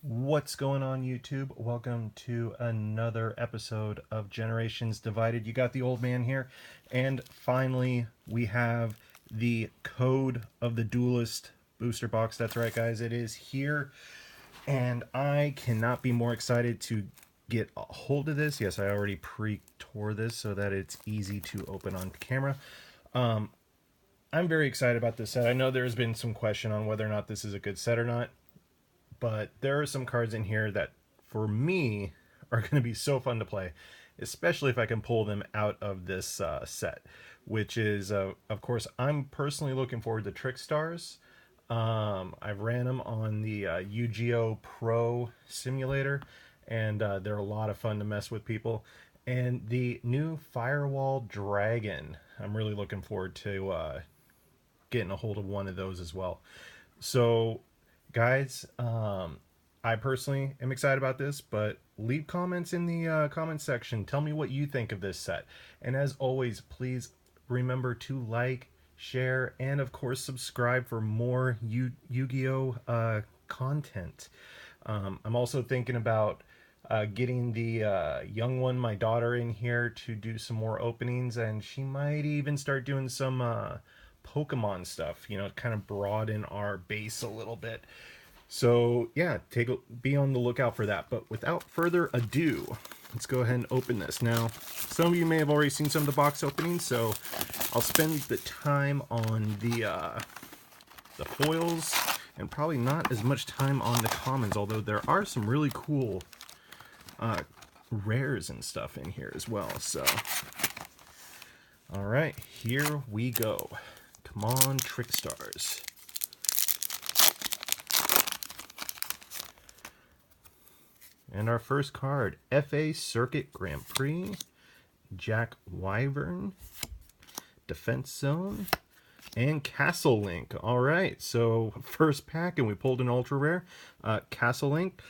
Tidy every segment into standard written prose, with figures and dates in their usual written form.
What's going on, YouTube? Welcome to another episode of Generations Divided. You got the old man here, and finally we have the code of the Duelist booster box. That's right, guys, it is here, and I cannot be more excited to get a hold of this. Yes, I already pre-tore this so that it's easy to open on camera. I'm very excited about this set. I know there's been some question on whether or not this is a good set or not, but there are some cards in here that for me are going to be so fun to play, especially if I can pull them out of this set, which is of course I'm personally looking forward to Trickstars. I've ran them on the Yu-Gi-Oh Pro simulator, and they're a lot of fun to mess with people. And the new Firewall Dragon, I'm really looking forward to getting a hold of one of those as well. So, guys, I personally am excited about this, but leave comments in the comment section. Tell me what you think of this set. And as always, please remember to like, share, and of course, subscribe for more Yu-Gi-Oh content. I'm also thinking about getting the young one, my daughter, in here to do some more openings, and she might even start doing some Pokemon stuff, kind of broaden our base a little bit. So yeah, be on the lookout for that. But without further ado, let's go ahead and open this. Now, some of you may have already seen some of the box openings, so I'll spend the time on the foils and probably not as much time on the commons, although there are some really cool rares and stuff in here as well. So, all right, here we go. Come on, Trickstars. And our first card, FA Circuit Grand Prix, Jack Wyvern, Defense Zone, and Castle Link. All right, so first pack, and we pulled an ultra rare. Castle Link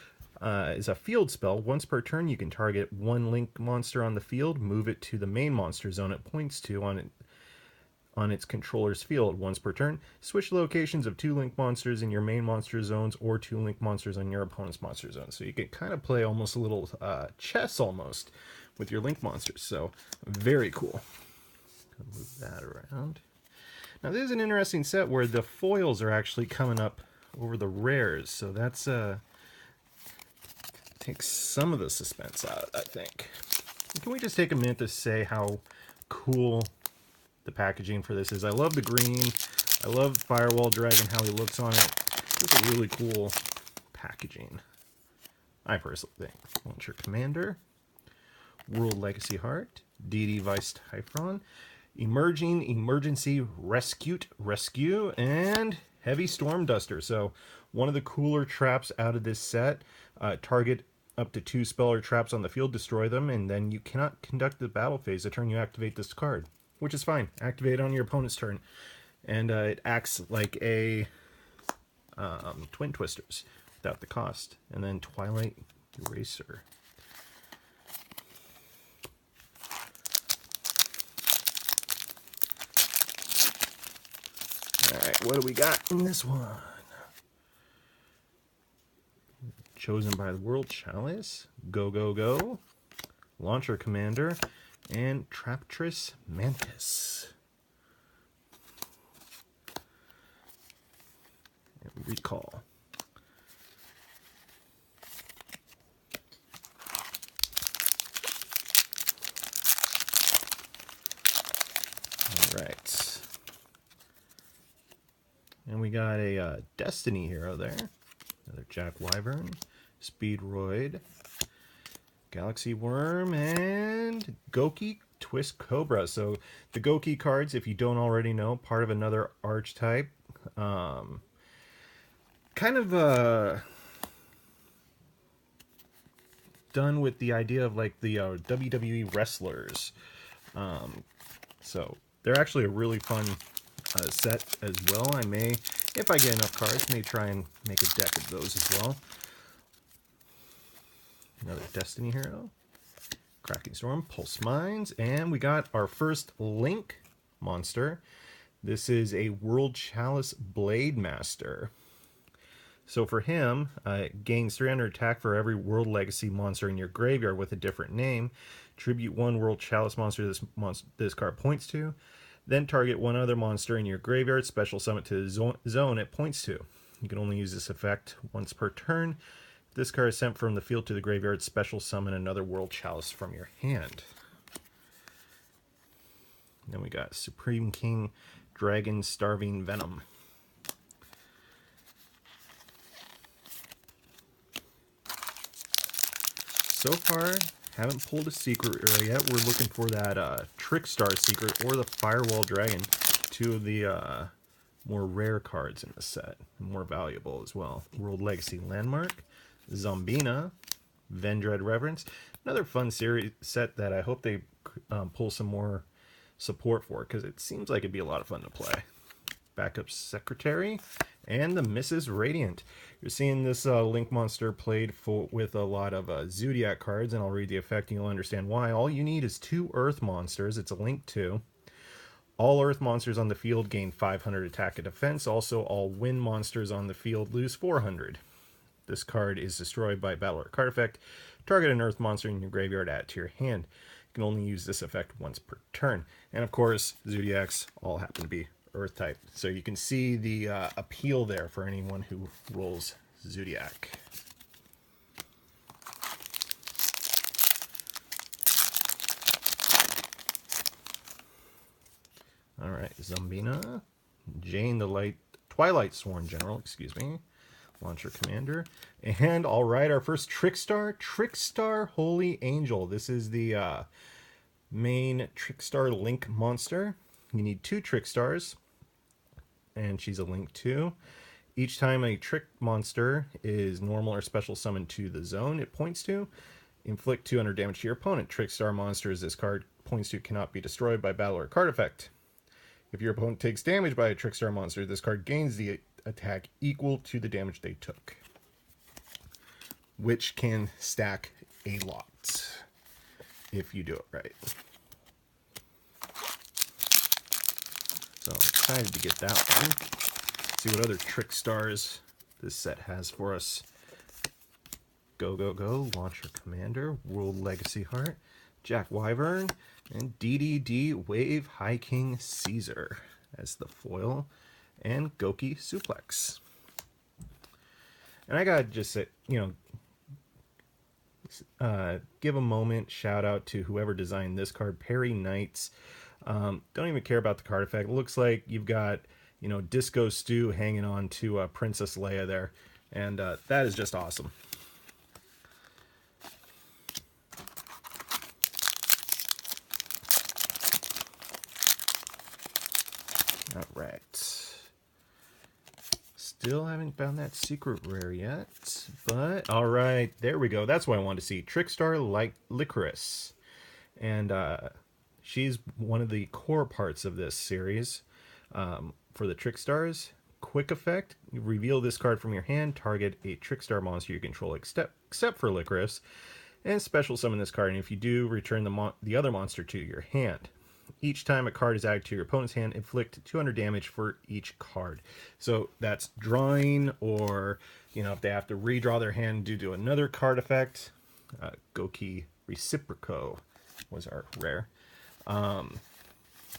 is a field spell. Once per turn, you can target one Link monster on the field, move it to the main monster zone it points to on its controller's field. Once per turn, switch locations of two Link monsters in your main monster zones or two Link monsters on your opponent's monster zone. So you can kind of play almost a little chess almost with your Link monsters. So very cool. Move that around. Now this is an interesting set where the foils are actually coming up over the rares. So that's takes some of the suspense out, I think. Can we just take a minute to say how cool the packaging for this is? I love the green. I love Firewall Dragon, how he looks on it. It's a really cool packaging, I personally think. Launcher Commander, World Legacy Heart, DD Vice Typhon, Emerging Emergency Rescue, and Heavy Storm Duster. So one of the cooler traps out of this set. Target up to 2 spell or traps on the field, destroy them, and then you cannot conduct the battle phase the turn you activate this card, which is fine. Activate it on your opponent's turn. And it acts like a Twin Twisters without the cost. And then Twilight Eraser. Alright, what do we got in this one? Chosen by the World Chalice, Go, Launcher Commander, and Traptress Mantis. And Recall. Alright. And we got a Destiny hero there. Another Jack Wyvern, Speedroid, Galaxy Worm, and Goki Twist Cobra. So the Goki cards, if you don't already know, part of another archetype. Kind of done with the idea of like the WWE wrestlers. So they're actually a really fun set as well. I may, if I get enough cards, may try and make a deck of those as well. Another Destiny hero, Cracking Storm, Pulse Mines, and we got our first Link monster. This is a World Chalice Blade Master. So for him, gains 300 attack for every World Legacy monster in your graveyard with a different name. Tribute one World Chalice monster this card points to. Then target one other monster in your graveyard, special summon to the zone it points to. You can only use this effect once per turn. If this card is sent from the field to the graveyard, special summon another World Chalice from your hand. Then we got Supreme King Dragon Starving Venom. So far, haven't pulled a secret rare yet. We're looking for that Trickstar secret or the Firewall Dragon, two of the more rare cards in the set, more valuable as well. World Legacy Landmark, Zombina, Vendread Reverence, another fun series set that I hope they pull some more support for, because it seems like it'd be a lot of fun to play. Backup Secretary, and the Mrs. Radiant. You're seeing this Link monster played with a lot of Zodiac cards, and I'll read the effect and you'll understand why. All you need is 2 Earth monsters. It's a Link 2. All Earth monsters on the field gain 500 attack and defense. Also, all Wind monsters on the field lose 400. This card is destroyed by battle or card effect. Target an Earth monster in your graveyard, add it to your hand. You can only use this effect once per turn. And of course, Zodiacs all happen to be Earth type. So you can see the appeal there for anyone who rolls Zodiac. All right, Zombina, Jane the Twilight Sworn General, excuse me, Launcher Commander, and all right, our first Trickstar Holy Angel. This is the main Trickstar Link monster. You need 2 Trickstars, and she's a Link 2. Each time a Trick monster is normal or special summoned to the zone it points to, inflict 200 damage to your opponent. Trickstar monsters this card points to cannot be destroyed by battle or card effect. If your opponent takes damage by a Trickstar monster, this card gains the attack equal to the damage they took, which can stack a lot if you do it right. So I'm excited to get that one. See what other Trickstars this set has for us. Go, Go, Go, Launcher Commander, World Legacy Heart, Jack Wyvern, and DDD Wave High King Caesar as the foil, and Goki Suplex. And I gotta just say, give a moment, shout out to whoever designed this card, Perry Knights. Don't even care about the card effect. It looks like you've got, Disco Stew hanging on to Princess Leia there, and that is just awesome. All right. Still haven't found that secret rare yet, but all right, there we go. That's what I wanted to see. Trickstar Licorice, and she's one of the core parts of this series. For the Trickstars, quick effect: you reveal this card from your hand, target a Trickstar monster you control except for Licorice, and special summon this card. And if you do, return the other monster to your hand. Each time a card is added to your opponent's hand, inflict 200 damage for each card. So that's drawing, or if they have to redraw their hand due to another card effect. Goki Reciproco was our rare.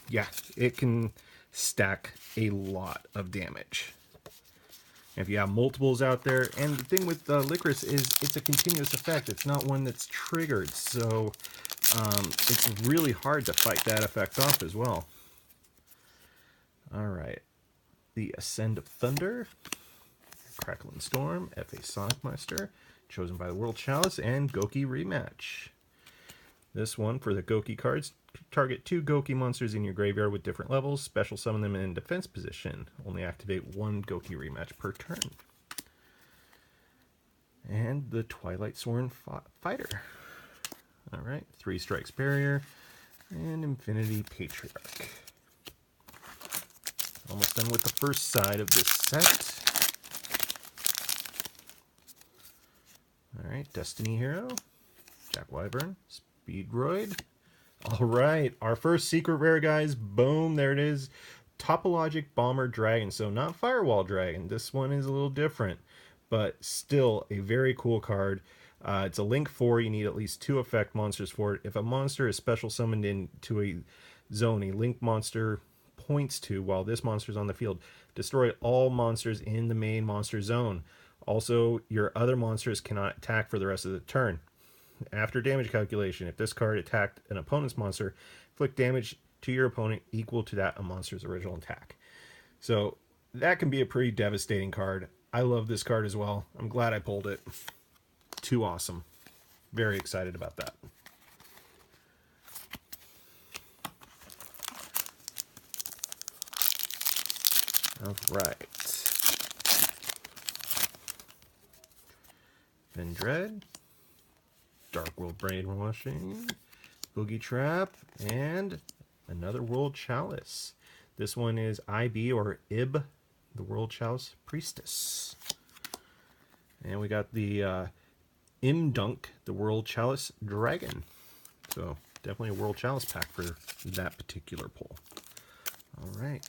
Yeah, it can stack a lot of damage. If you have multiples out there, and the thing with Licorice is it's a continuous effect. It's not one that's triggered, so it's really hard to fight that effect off as well. All right, the Ascend of Thunder, Crackling Storm, F.A. Sonic Meister, chosen by the World Chalice, and Goki Rematch. This one, for the Goki cards, target 2 Goki monsters in your graveyard with different levels, special summon them in defense position. Only activate 1 Goki Rematch per turn. And the Twilight Sworn Fighter. All right, 3 Strikes Barrier, and Infinity Patriarch. Almost done with the first side of this set. All right, Destiny Hero, Jack Wyvern, Speedroid. All right, our first secret rare, guys. Boom, there it is. Topologic Bomber Dragon. So not Firewall Dragon. This one is a little different. but still a very cool card. It's a Link 4. You need at least 2 effect monsters for it. If a monster is special summoned into a zone, a Link monster points to while this monster is on the field, destroy all monsters in the main monster zone. Also, your other monsters cannot attack for the rest of the turn. After damage calculation, if this card attacked an opponent's monster, inflict damage to your opponent equal to that of monster's original attack. So that can be a pretty devastating card. I love this card as well. I'm glad I pulled it. Too awesome. Very excited about that. All right. Vendread, Dark World Brainwashing, Boogie Trap, and another World Chalice. This one is IB or IB, the World Chalice Priestess. And we got the Imdunk, the World Chalice Dragon. So definitely a World Chalice pack for that particular pull. All right.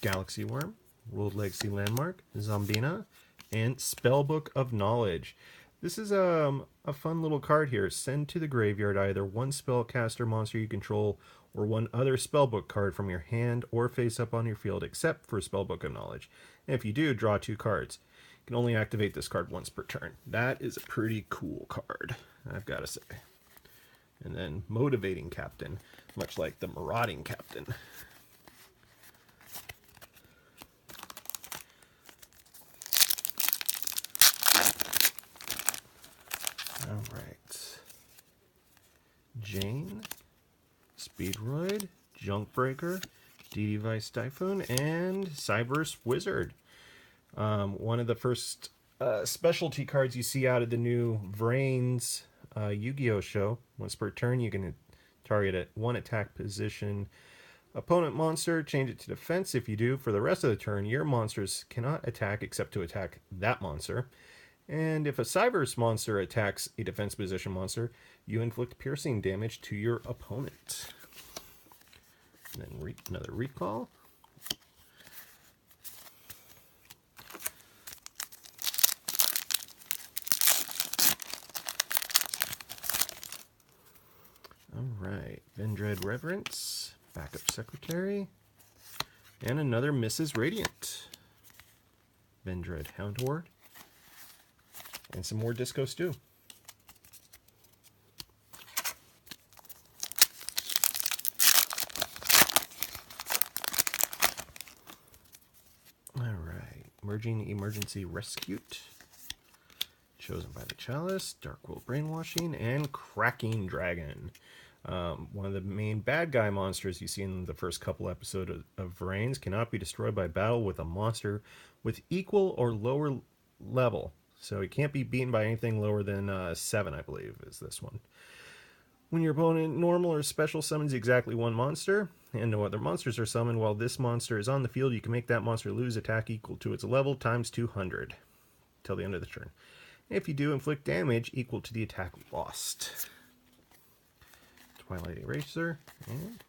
Galaxy Worm, World Legacy Landmark, Zombina, and Spellbook of Knowledge. This is a fun little card here. Send to the graveyard either one spellcaster monster you control or one other spellbook card from your hand or face up on your field except for Spellbook of Knowledge. And if you do, draw 2 cards. You can only activate this card once per turn. That is a pretty cool card, I've got to say. And then Motivating Captain, much like the Marauding Captain. All right. Jane, Speedroid, Junkbreaker, DD Vice Typhoon, and Cyberse Wizard. One of the first specialty cards you see out of the new Vrains Yu-Gi-Oh! Show. Once per turn, you can target at 1 attack position opponent monster, change it to defense. If you do, for the rest of the turn, your monsters cannot attack except to attack that monster. And if a Cyberse monster attacks a defense position monster, you inflict piercing damage to your opponent. And then another recall. All right, Vendread Reverence, Backup Secretary, and another Mrs. Radiant. Vendread Hound Horde. And some more Disco Stew. All right. Merging Emergency Rescute. Chosen by the Chalice. Dark World Brainwashing. And Cracking Dragon. One of the main bad guy monsters you see in the first couple episodes of Vrains cannot be destroyed by battle with a monster with equal or lower level. So he can't be beaten by anything lower than 7, I believe, is this one. When your opponent normal or special summons exactly 1 monster, and no other monsters are summoned while this monster is on the field, you can make that monster lose attack equal to its level times 200 till the end of the turn. If you do, inflict damage equal to the attack lost. Twilight Eraser, and...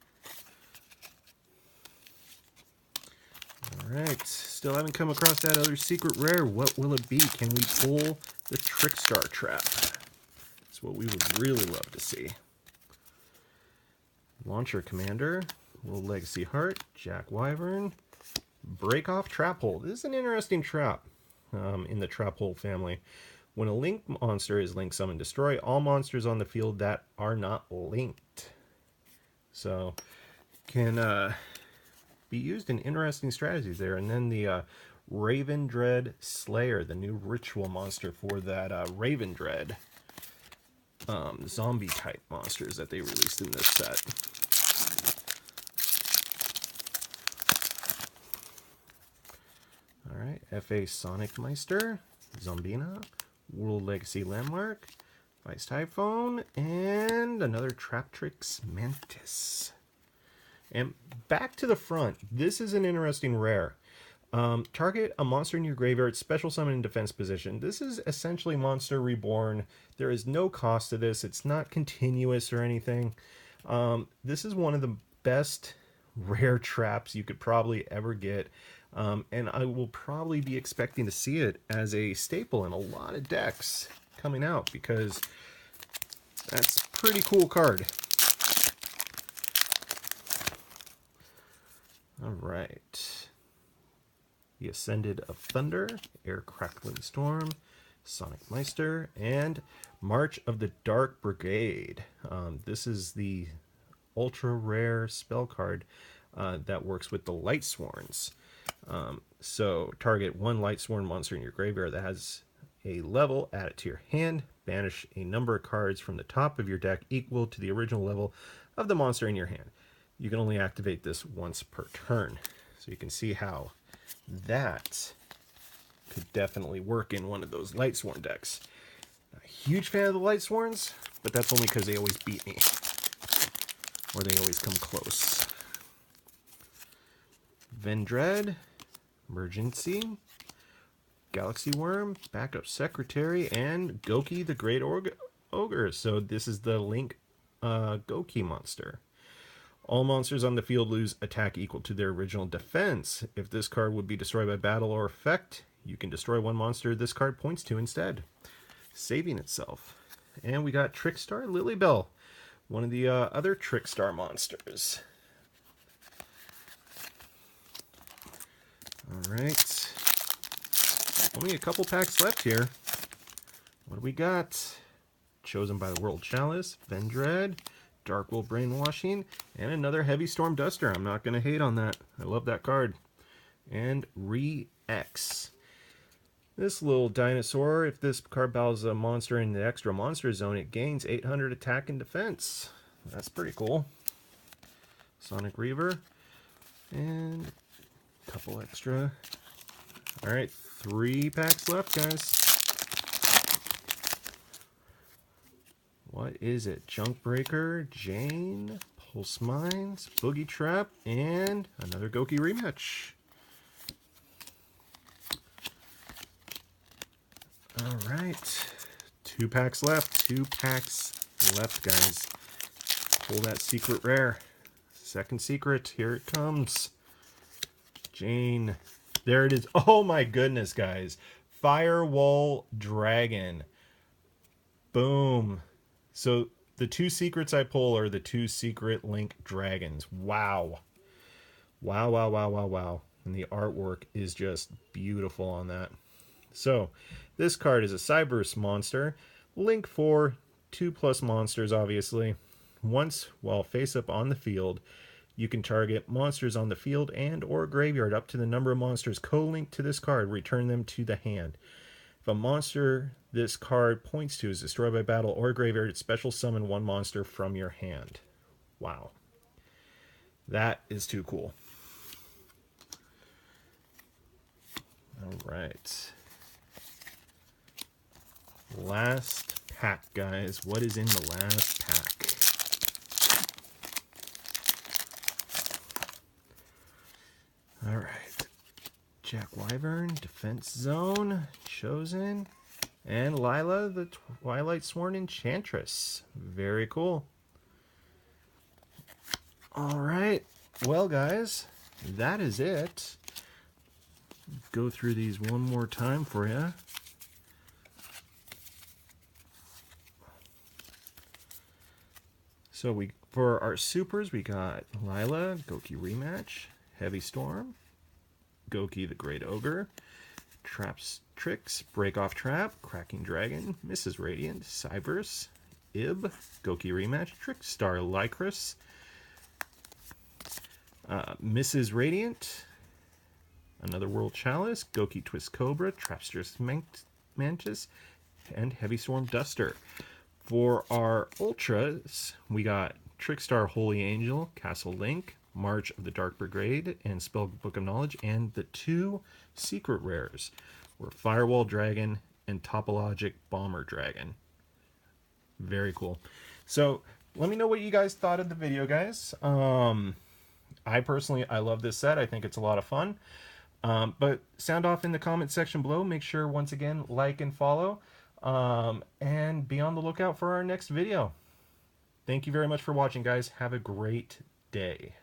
Alright, still haven't come across that other secret rare. What will it be? Can we pull the Trickstar trap? That's what we would really love to see. Launcher Commander, World Legacy Heart, Jack Wyvern, Break Off Trap Hole. This is an interesting trap in the Trap Hole family. When a Link monster is Link Summon, destroy all monsters on the field that are not linked. So, can be used in interesting strategies there. And then the Ravendread Slayer, the new ritual monster for that Ravendread zombie type monsters that they released in this set. Alright, FA Sonic Meister, Zombina, World Legacy Landmark, Vice Typhoon, and another Traptrix Mantis. And back to the front, this is an interesting rare. Target a monster in your graveyard, special summon in defense position. This is essentially Monster Reborn. There is no cost to this. It's not continuous or anything. This is one of the best rare traps you could probably ever get. And I will probably be expecting to see it as a staple in a lot of decks coming out, because that's a pretty cool card. All right. The Ascended of Thunder, Air Crackling Storm, Sonic Meister, and March of the Dark Brigade. This is the ultra rare spell card that works with the Lightsworns. So target one Lightsworn monster in your graveyard that has a level, add it to your hand, banish a number of cards from the top of your deck equal to the original level of the monster in your hand. You can only activate this once per turn. So you can see how that could definitely work in one of those Lightsworn decks. Not a huge fan of the Lightsworns, but that's only because they always beat me. Or they always come close. Vendread, Emergency, Galaxy Worm, Backup Secretary, and Goki the Great Ogre. So this is the Link Goki monster. All monsters on the field lose attack equal to their original defense. If this card would be destroyed by battle or effect, you can destroy one monster this card points to instead, saving itself. And we got Trickstar Lilybell, one of the other Trickstar monsters. All right. Only a couple packs left here. What do we got? Chosen by the World Chalice, Vendread, Darkwill Brainwashing, and another Heavy Storm Duster. I'm not going to hate on that. I love that card. And Re-X. This little dinosaur, if this card battles a monster in the extra monster zone, it gains 800 attack and defense. That's pretty cool. Sonic Reaver. And a couple extra. All right, 3 packs left, guys. What is it? Junk Breaker, Jane, Pulse Mines, Boogie Trap, and another Goki rematch. All right. 2 packs left. 2 packs left, guys. Pull that secret rare. Second secret. Here it comes. Jane. There it is. Oh my goodness, guys. Firewall Dragon. Boom. So the 2 secrets I pull are the 2 secret Link Dragons. Wow. Wow, wow, wow, wow, wow. And the artwork is just beautiful on that. So this card is a Cyberse monster. Link for 2+ monsters, obviously. Once, while face up on the field, you can target monsters on the field and or graveyard up to the number of monsters co-linked to this card. Return them to the hand. If a monster this card points to is destroyed by battle or graveyard, it's special summon 1 monster from your hand. Wow. That is too cool. All right. Last pack, guys. What is in the last pack? All right. Jack Wyvern, Defense Zone, Chosen, and Lila, the Twilight Sworn Enchantress. Very cool. All right. Well, guys, that is it. Go through these one more time for you. So for our supers, we got Lila, Goki rematch, Heavy Storm, Goki the Great Ogre, Tricks, Break Off Trap, Cracking Dragon, Mrs. Radiant, Cyberse, Ib, Goki rematch, Trickstar Lycris, Mrs. Radiant, another World Chalice, Goki Twist Cobra, Trapstress Mantis, and Heavy Storm Duster. For our Ultras, we got Trickstar Holy Angel, Castle Link, March of the Dark Brigade, and Spell Book of Knowledge, and the 2 secret rares were Firewall Dragon and Topologic Bomber Dragon. Very cool. So let me know what you guys thought of the video, guys. I personally love this set. I think it's a lot of fun. But sound off in the comment section below. Make sure, once again, like and follow. And be on the lookout for our next video. Thank you very much for watching, guys. Have a great day.